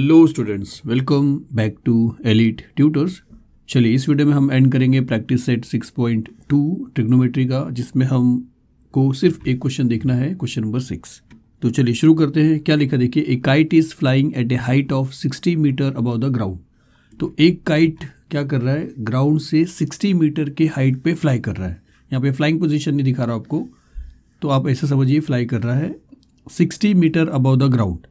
Hello students, welcome back to Elite Tutors. चलिए इस video में हम एंड करेंगे प्रैक्टिस सेट 6.2 ट्रिग्नोमेट्री का, जिसमें हम को सिर्फ एक क्वेश्चन देखना है, क्वेश्चन नंबर 6। तो चलिए शुरू करते हैं। क्या लिखा देखिए, a kite is flying at a height of 60 metre above the ground. तो एक काइट क्या कर रहा है, ग्राउंड से 60 मीटर के हाइट पे फ्लाई कर रहा है। यहाँ पे फ्लाइंग पोजीशन नहीं दिखा रहा आपको, तो आप ऐसे समझिए फ्लाई कर रहा है 60 मीटर अबव द ग्राउंड।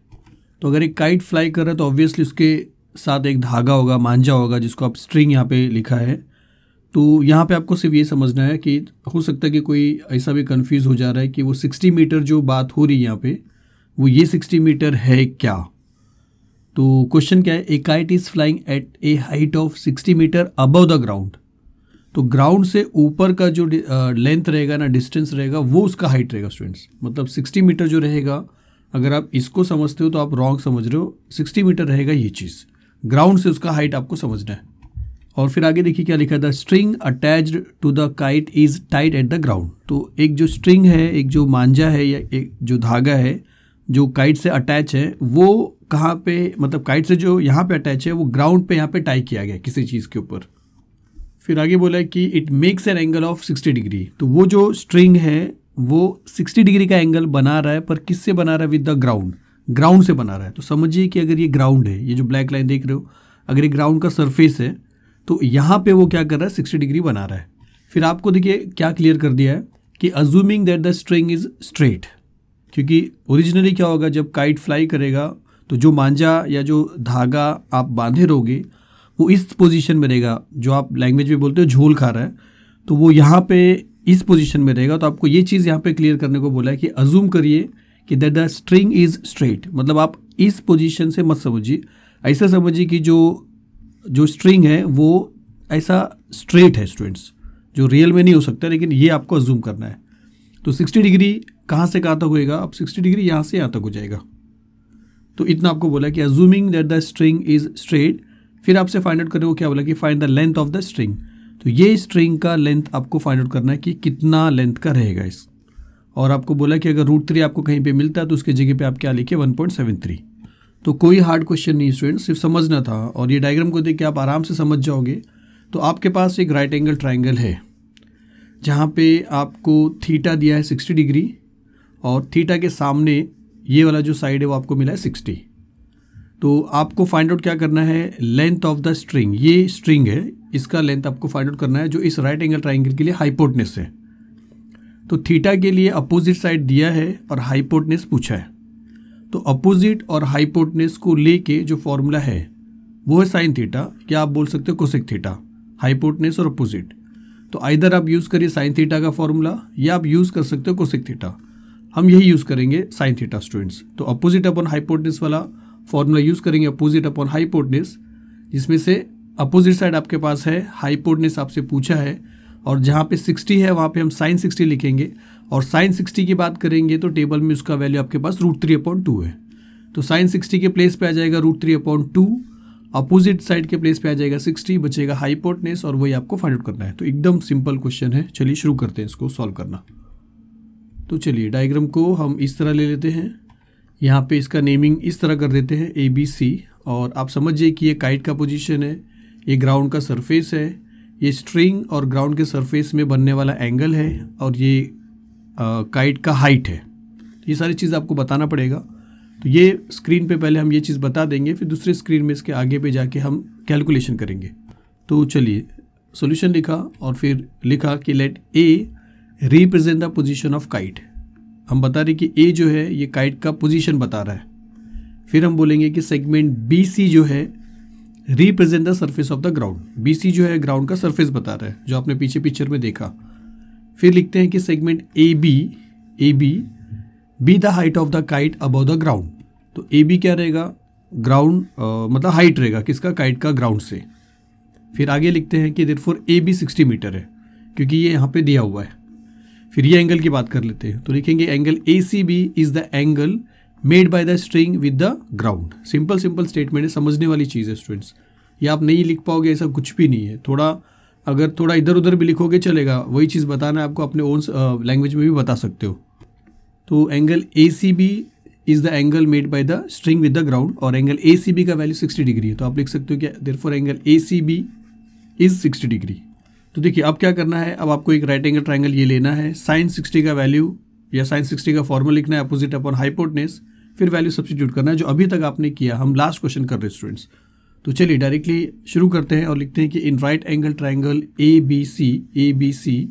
तो अगर एक काइट फ्लाई कर रहा है तो ऑब्वियसली उसके साथ एक धागा होगा, मांझा होगा, जिसको आप स्ट्रिंग यहाँ पे लिखा है। तो यहाँ पे आपको सिर्फ ये समझना है कि हो सकता है कि कोई ऐसा भी कंफ्यूज हो जा रहा है कि वो 60 मीटर जो बात हो रही है यहाँ पे, वो ये 60 मीटर है क्या। तो क्वेश्चन क्या है, a kite is flying at a height of 60 metre above the ground. तो ग्राउंड से ऊपर का जो लेंथ रहेगा ना, डिस्टेंस रहेगा, वो उसका हाइट रहेगा स्टूडेंट्स। मतलब 60 मीटर जो रहेगा, अगर आप इसको समझते हो तो आप रॉन्ग समझ रहे हो। 60 मीटर रहेगा ये चीज़, ग्राउंड से उसका हाइट आपको समझना है। और फिर आगे देखिए क्या लिखा है, the string attached to the kite is tight at the ground. तो एक जो स्ट्रिंग है, एक जो मांझा है या एक जो धागा है जो काइट से अटैच है, वो कहाँ पे, मतलब काइट से जो यहाँ पे अटैच है वो ग्राउंड पे यहाँ पे टाई किया गया किसी चीज़ के ऊपर। फिर आगे बोला है कि it makes an angle of 60 degree. तो वो जो स्ट्रिंग है वो 60 डिग्री का एंगल बना रहा है, पर किससे बना रहा है, विद द ग्राउंड, ग्राउंड से बना रहा है। तो समझिए कि अगर ये ग्राउंड है, ये जो ब्लैक लाइन देख रहे हो, अगर ये ग्राउंड का सरफेस है तो यहाँ पे वो क्या कर रहा है, 60 डिग्री बना रहा है। फिर आपको देखिए क्या क्लियर कर दिया है कि assuming that the string is straight, क्योंकि ओरिजिनली क्या होगा, जब काइट फ्लाई करेगा तो जो मांझा या जो धागा आप बांधे रहोगे वो इस पोजीशन में रहेगा, जो आप लैंग्वेज में बोलते हो झोल खा रहा है, तो वो यहाँ पे इस पोजीशन में रहेगा। तो आपको ये चीज़ यहाँ पे क्लियर करने को बोला है कि अज्यूम करिए कि that the string is straight. मतलब आप इस पोजीशन से मत समझिए, ऐसा समझिए कि जो स्ट्रिंग है वो ऐसा स्ट्रेट है स्टूडेंट्स, जो रियल में नहीं हो सकता, लेकिन ये आपको अज्यूम करना है। तो 60 डिग्री कहाँ से कहाँ तक होएगा, अब 60 डिग्री यहाँ से यहाँ तक हो जाएगा। तो इतना आपको बोला कि assuming that the string is straight. फिर आपसे फाइंड आउट करने को क्या बोला कि find the length of the string. तो ये स्ट्रिंग का लेंथ आपको फाइंड आउट करना है कि कितना लेंथ का रहेगा इस। और आपको बोला कि अगर √3 आपको कहीं पे मिलता है तो उसके जगह पे आप क्या लिखे, 1.73। तो कोई हार्ड क्वेश्चन नहीं स्टूडेंट, सिर्फ समझना था। और ये डायग्राम को देख के आप आराम से समझ जाओगे। तो आपके पास एक राइट एंगल ट्राइंगल है जहाँ पे आपको थीटा दिया है 60 डिग्री, और थीटा के सामने ये वाला जो साइड है वो आपको मिला है 60। तो आपको फाइंड आउट क्या करना है, लेंथ ऑफ द स्ट्रिंग। ये स्ट्रिंग है, इसका लेंथ आपको फाइंड आउट करना है, जो इस राइट एंगल ट्राइंगल के लिए हाइपोटेनस है। तो थीटा के लिए अपोजिट साइड दिया है और हाइपोटेनस पूछा है। तो अपोजिट और हाइपोटेनस को लेके जो फॉर्मूला है वो है साइन थीटा, या आप बोल सकते हो कोसेक थीटा। हाइपोटेनस और अपोजिट, तो आइदर आप यूज़ करिए साइन थीटा का फॉर्मूला, या आप यूज़ कर सकते हो कोसेक थीटा। हम यही यूज़ करेंगे साइन थीटा स्टूडेंट्स। तो अपोजिट अपॉन हाइपोटेनस वाला फॉर्मूला यूज़ करेंगे, अपोजिट अपॉन हाइपोटेनस, जिसमें से अपोजिट साइड आपके पास है, हाइपोटेनस आपसे पूछा है, और जहाँ पे 60 है वहाँ पे हम साइन 60 लिखेंगे। और साइन 60 की बात करेंगे तो टेबल में उसका वैल्यू आपके पास √3/2 है। तो साइन 60 के प्लेस पे आ जाएगा √3/2, अपोजिट साइड के प्लेस पे आ जाएगा 60, बचेगा हाइपोटेनस, और वही आपको फाइंड आउट करना है। तो एकदम सिंपल क्वेश्चन है। चलिए शुरू करते हैं इसको सॉल्व करना। तो चलिए डायग्राम को हम इस तरह ले लेते हैं, यहाँ पे इसका नेमिंग इस तरह कर देते हैं ABC। और आप समझिए कि ये काइट का पोजीशन है, ये ग्राउंड का सरफेस है, ये स्ट्रिंग और ग्राउंड के सरफेस में बनने वाला एंगल है, और ये काइट का हाइट है। ये सारी चीज़ आपको बताना पड़ेगा। तो ये स्क्रीन पे पहले हम ये चीज़ बता देंगे, फिर दूसरे स्क्रीन में इसके आगे पे जाके हम कैलकुलेशन करेंगे। तो चलिए सॉल्यूशन लिखा, और फिर लिखा कि let A represent the position of kite. हम बता रहे कि ए जो है ये काइट का पोजीशन बता रहा है। फिर हम बोलेंगे कि सेगमेंट BC जो है represent the surface of the ground. BC जो है ग्राउंड का सरफेस बता रहा है, जो आपने पीछे पिक्चर में देखा। फिर लिखते हैं कि segment AB be the height of the kite above the ground. तो AB क्या रहेगा, ग्राउंड मतलब हाइट रहेगा किसका, काइट का ग्राउंड से। फिर आगे लिखते हैं कि देयरफॉर AB 60 मीटर है, क्योंकि ये यहाँ पे दिया हुआ है। फिर ये एंगल की बात कर लेते हैं, तो लिखेंगे angle ACB is the angle made by the string with the ground. Simple statement है, समझने वाली चीज़ है स्टूडेंट्स। ये आप नहीं लिख पाओगे, ऐसा कुछ भी नहीं है। अगर थोड़ा इधर उधर भी लिखोगे चलेगा, वही चीज़ बताना है आपको, अपने ओन लैंग्वेज में भी बता सकते हो। तो angle ACB is the angle made by the string with the ground, और एंगल ए सी बी का वैल्यू 60 डिग्री है। तो आप लिख सकते हो कि therefore angle A C B is 60 degree. तो देखिए अब क्या करना है, अब आपको एक राइट एंगल ट्राइंगल ये लेना है, साइन 60 का वैल्यू या साइन 60 का फॉर्मूला लिखना है, अपोजिट अपॉन हाइपोटेनस, फिर वैल्यू सब्स्टिट्यूट करना है जो अभी तक आपने किया। हम लास्ट क्वेश्चन कर रहे हैं स्टूडेंट्स। तो चलिए डायरेक्टली शुरू करते हैं और लिखते हैं कि in right angle triangle A B C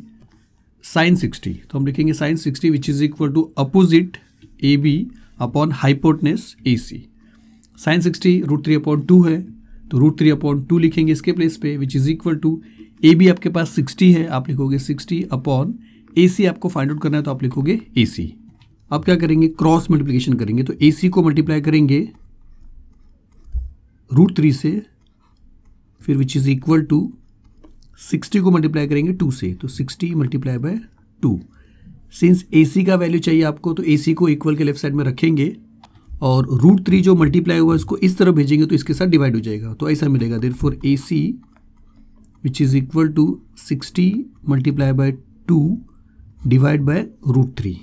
sine 60, तो हम लिखेंगे sine 60 which is equal to opposite A B upon hypotenuse A C. Sine 60 √3/2 है, तो √3/2 लिखेंगे इसके प्लेस पे, which is equal to A B आपके पास 60 है, आप लिखोगे 60 अपॉन ए सी आपको फाइंड आउट करना है, तो आप लिखोगे ए सी। अब क्या करेंगे, क्रॉस मल्टीप्लिकेशन करेंगे, तो ए सी को मल्टीप्लाई करेंगे √3 से, फिर विच इज इक्वल टू 60 को मल्टीप्लाई करेंगे 2 से, तो 60 मल्टीप्लाई बाय 2। सिंस ए सी का वैल्यू चाहिए आपको, तो ए सी को इक्वल के लेफ्ट साइड में रखेंगे और √3 जो मल्टीप्लाई हुआ इसको इस तरफ भेजेंगे तो इसके साथ डिवाइड हो जाएगा, तो ऐसा मिलेगा therefore A C which is equal to 60 multiply by 2 divide by √3।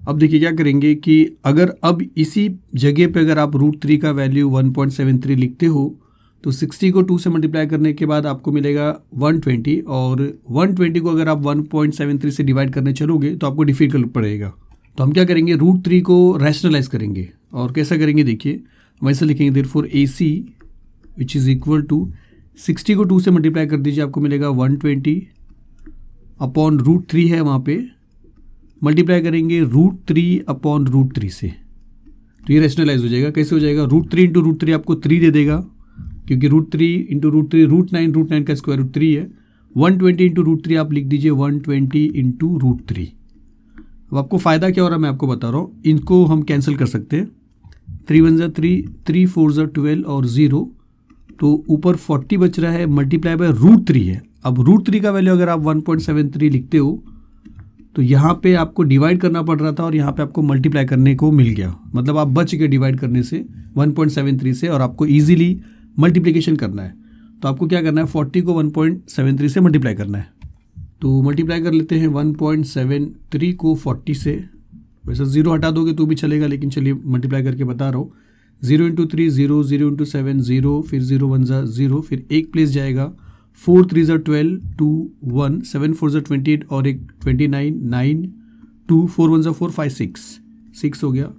अब देखिए क्या करेंगे कि अगर अब इसी जगह पे अगर आप √3 का वैल्यू 1.73 लिखते हो, तो 60 को 2 से मल्टीप्लाई करने के बाद आपको मिलेगा 120, और 120 को अगर आप 1.73 से डिवाइड करने चलोगे तो आपको डिफिकल्ट पड़ेगा। तो हम क्या करेंगे, √3 को रैशनलाइज करेंगे, और कैसा करेंगे देखिए, हम ऐसा लिखेंगे therefore A C which is equal to 60 को 2 से मल्टीप्लाई कर दीजिए, आपको मिलेगा 120 अपॉन √3 है वहाँ पे, मल्टीप्लाई करेंगे √3 अपॉन √3 से, तो ये रैशनलाइज हो जाएगा। कैसे हो जाएगा, √3 इंटू √3 आपको 3 दे देगा, क्योंकि √3 इंटू √3 √9 का स्क्वायर रूट 3 है। 120 इंटू √3 आप लिख दीजिए 120 इंटू √3। अब आपको फ़ायदा क्या हो रहा है मैं आपको बता रहा हूँ, इनको हम कैंसिल कर सकते हैं, 3 1 ज़ा 3, 3 4 ज़ा 12 और 0, तो ऊपर 40 बच रहा है, मल्टीप्लाई बाय √3 है। अब √3 का वैल्यू अगर आप 1.73 लिखते हो तो यहाँ पे आपको डिवाइड करना पड़ रहा था और यहाँ पे आपको मल्टीप्लाई करने को मिल गया, मतलब आप बच गए डिवाइड करने से 1.73 से, और आपको इजीली मल्टीप्लिकेशन करना है। तो आपको क्या करना है, 40 को 1.73 से मल्टीप्लाई करना है। तो मल्टीप्लाई कर लेते हैं 1.73 को 40 से, वैसे 0 हटा दोगे तो भी चलेगा, लेकिन चलिए मल्टीप्लाई करके बता रहा हूँ। 0 इंटू 3 0, 0 इंटू 7 0, फिर 0 1 ज़ा 0, फिर एक प्लेस जाएगा, 4 3 ज़ा 12, 2 1, 7 4 ज़ा 28 और एक 29, 9 2, 4 1 ज़ा 4, 5 6 हो गया,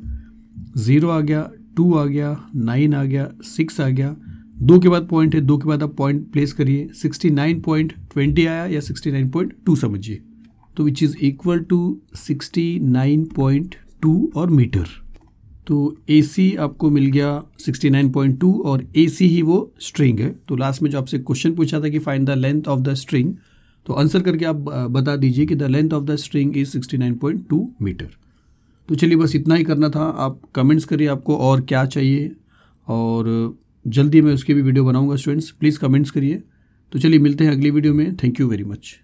0 आ गया, 2 आ गया, 9 आ गया, 6 आ गया, 2 के बाद पॉइंट है, 2 के बाद आप पॉइंट प्लेस करिए, 69.20 आया या 69.2 समझिए, तो विच इज़ इक्वल टू 69.2 और मीटर। तो AC आपको मिल गया 69.2 और AC ही वो स्ट्रिंग है। तो लास्ट में जो आपसे क्वेश्चन पूछा था कि find the length of the string, तो आंसर करके आप बता दीजिए कि the length of the string is 69.2 metre. तो चलिए बस इतना ही करना था। आप कमेंट्स करिए आपको और क्या चाहिए, और जल्दी मैं उसकी भी वीडियो बनाऊंगा स्टूडेंट्स, प्लीज़ कमेंट्स करिए। तो चलिए मिलते हैं अगली वीडियो में। Thank you very much.